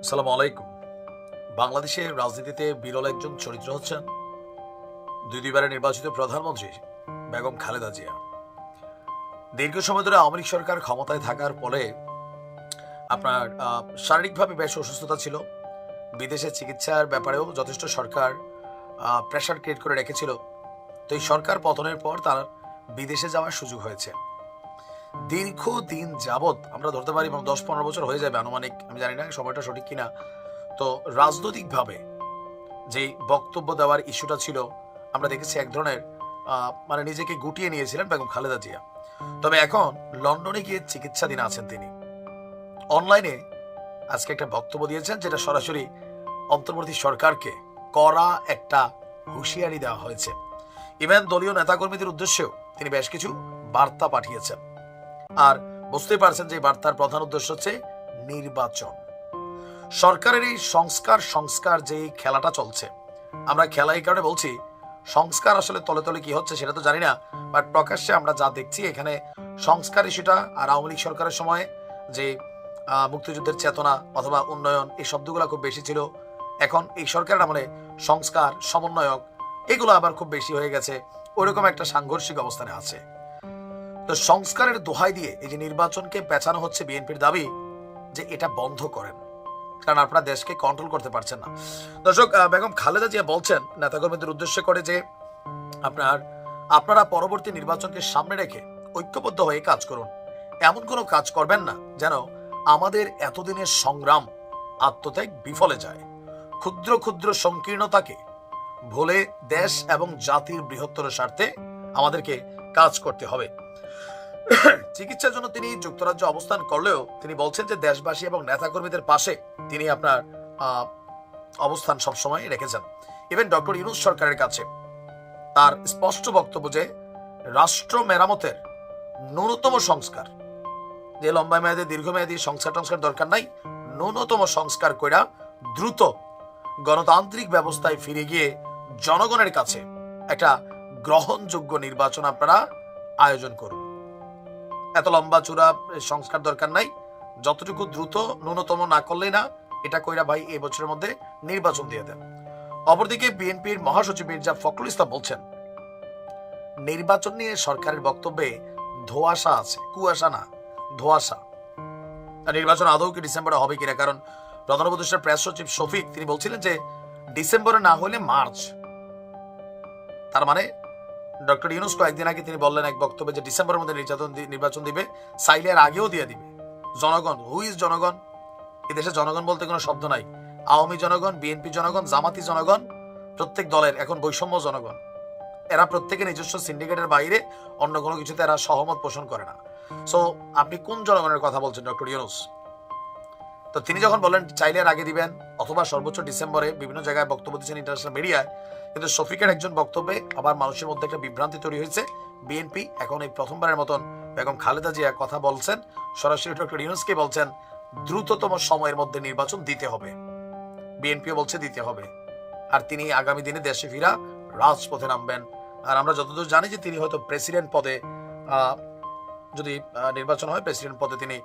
আসসালামু আলাইকুম। বাংলাদেশের রাজনীতিতে বিরল একজন চরিত্র হচ্ছেন দুইবারের নির্বাচিত প্রধানমন্ত্রী বেগম খালেদা জিয়া। দীর্ঘ সময় ধরে আওয়ামী লীগ সরকার ক্ষমতায় থাকার ফলে আপনার শারীরিকভাবে বেশ অসুস্থতা ছিল। বিদেশে চিকিৎসার ব্যাপারেও যথেষ্ট সরকার প্রেশার ক্রিয়েট করে রেখেছিল। তো এই সরকার পতনের পর তার বিদেশে যাওয়ার সুযোগ হয়েছে। দীর্ঘদিন যাবৎ আমরা ধরতে পারি 10-15 বছর হয়ে যাবে আনুমানিক, আমি জানি না সময়টা সঠিক কিনা। তো রাজনৈতিকভাবে যেই বক্তব্য দেওয়ার ইস্যুটা ছিল, আমরা দেখেছি এক ধরনের মানে নিজেকে গুটিয়ে নিয়েছিলেন বেগম খালেদা জিয়া। তবে এখন লন্ডনে গিয়ে চিকিৎসাধীন আছেন তিনি। অনলাইনে আজকে একটা বক্তব্য দিয়েছেন, যেটা সরাসরি অন্তর্বর্তী সরকারকে কড়া একটা হুঁশিয়ারি দেওয়া হয়েছে। ইভেন দলীয় নেতাকর্মীদের উদ্দেশ্যেও তিনি বেশ কিছু বার্তা পাঠিয়েছেন। আর বুঝতেই পারছেন যে বার্তার প্রধান উদ্দেশ্য হচ্ছে নির্বাচন। সরকারের এই সংস্কার যে খেলাটা চলছে, আমরা খেলা এই কারণে বলছি, সংস্কার আসলে তলে তলে কি হচ্ছে সেটা তো জানি না, বাট প্রকাশ্যে আমরা যা দেখছি এখানে সংস্কার ইস্যুটা আর আওয়ামী লীগ সরকারের সময় যে মুক্তিযুদ্ধের চেতনা অথবা উন্নয়ন, এই শব্দগুলো খুব বেশি ছিল। এখন এই সরকারের আমলে সংস্কার, সমন্বয়ক, এগুলো আবার খুব বেশি হয়ে গেছে। ওইরকম একটা সাংঘর্ষিক অবস্থানে আছে। তো সংস্কারের দোহাই দিয়ে এই যে নির্বাচনকে পেছানো হচ্ছে, বিএনপির দাবি যে এটা বন্ধ করেন, কারণ আপনারা দেশকে কন্ট্রোল করতে পারছেন না। দর্শক, বেগম খালেদা জিয়া বলছেন নেতাকর্মীদের উদ্দেশ্য করে যে আপনারা পরবর্তী নির্বাচনকে সামনে রেখে ঐক্যবদ্ধ হয়ে কাজ করুন। এমন কোনো কাজ করবেন না যেন আমাদের এতদিনের সংগ্রাম, আত্মত্যাগ বিফলে যায়। ক্ষুদ্র ক্ষুদ্র সংকীর্ণতাকে ভুলে দেশ এবং জাতির বৃহত্তর স্বার্থে আমাদেরকে কাজ করতে হবে। চিকিৎসার জন্য তিনি যুক্তরাজ্যে অবস্থান করলেও তিনি বলছেন যে দেশবাসী এবং নেতাকর্মীদের পাশে তিনি আপনার অবস্থান সবসময় রেখেছেন। ইভেন ডক্টর ইউনূস সরকারের কাছে তার স্পষ্ট বক্তব্য যে রাষ্ট্র মেরামতের ন্যূনতম সংস্কার, যে লম্বা মেয়াদে দীর্ঘমেয়াদী সংস্কার দরকার নাই, ন্যূনতম সংস্কার কইরা দ্রুত গণতান্ত্রিক ব্যবস্থায় ফিরে গিয়ে জনগণের কাছে একটা গ্রহণযোগ্য নির্বাচন আপনারা আয়োজন করুন। এত লম্বা চূড়া সংস্কার দরকার নাই, যতটুকু দ্রুত, ন্যূনতম না করলেই না, এটা কইরা ভাই এই বছরের মধ্যে নির্বাচন দিয়ে দেন। অপরদিকে বিএনপির মহাসচিব মির্জা ফখরুল ইসলাম বলছেন নির্বাচন নিয়ে সরকারের বক্তব্যে ধোঁয়াশা আছে, কুয়াশা না, ধোঁয়াশা। নির্বাচন আদৌ কি ডিসেম্বরে হবে কিনা, কারণ প্রধান উপদেষ্টা প্রেস সচিব শফিক তিনি বলছিলেন যে ডিসেম্বরে না হলে মার্চ। তার মানে ডক্টর ইউনূস কয়েকদিন আগে তিনি বললেন এক বক্তব্যে যে ডিসেম্বরের মধ্যে নির্বাচন দিবে, চাইলে এর আগেও দিয়ে দিবে। জনগণ, হু ইজ জনগণ? এদেশে জনগণ বলতে কোনো শব্দ নাই। আওয়ামী জনগণ, বিএনপি জনগণ, জামাতি জনগণ, প্রত্যেক দলের এখন বৈষম্য জনগণ। এরা প্রত্যেকে নিজস্ব সিন্ডিকেটের বাইরে অন্য কোনো কিছুতে এরা সহমত পোষণ করে না। সো আপনি কোন জনগণের কথা বলছেন ডক্টর ইউনূস? তো তিনি যখন বলেন চাইলে এর আগে দিবেন অথবা সর্বোচ্চ ডিসেম্বরে, বিভিন্ন জায়গায় বক্তব্য দিচ্ছেন ইন্টারন্যাশনাল মিডিয়ায়, কিন্তু শফিকের একজন বক্তব্যে আবার মানুষের মধ্যে একটা বিভ্রান্তি তৈরি হয়েছে। বিএনপি এখন এই প্রথমবারের মতন বেগম খালেদা জিয়া কথা বলছেন, সরাসরি ডক্টর ইউনূসকে বলছেন দ্রুততম সময়ের মধ্যে নির্বাচন দিতে হবে। বিএনপিও বলছে দিতে হবে, আর তিনি আগামী দিনে দেশে ফিরা রাজপথে নামবেন। আর আমরা যতদূর জানি যে তিনি হয়তো প্রেসিডেন্ট পদে, যদি নির্বাচন হয় প্রেসিডেন্ট পদে তিনি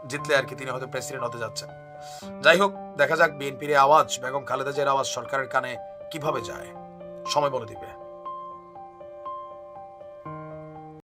জিতলে আর কি, তিনি হয়তো প্রেসিডেন্ট হতে যাচ্ছেন। যাই হোক, দেখা যাক বিএনপির আওয়াজ, বেগম খালেদা জিয়ার আওয়াজ সরকারের কানে কিভাবে যায়, সময় বলে দিবে।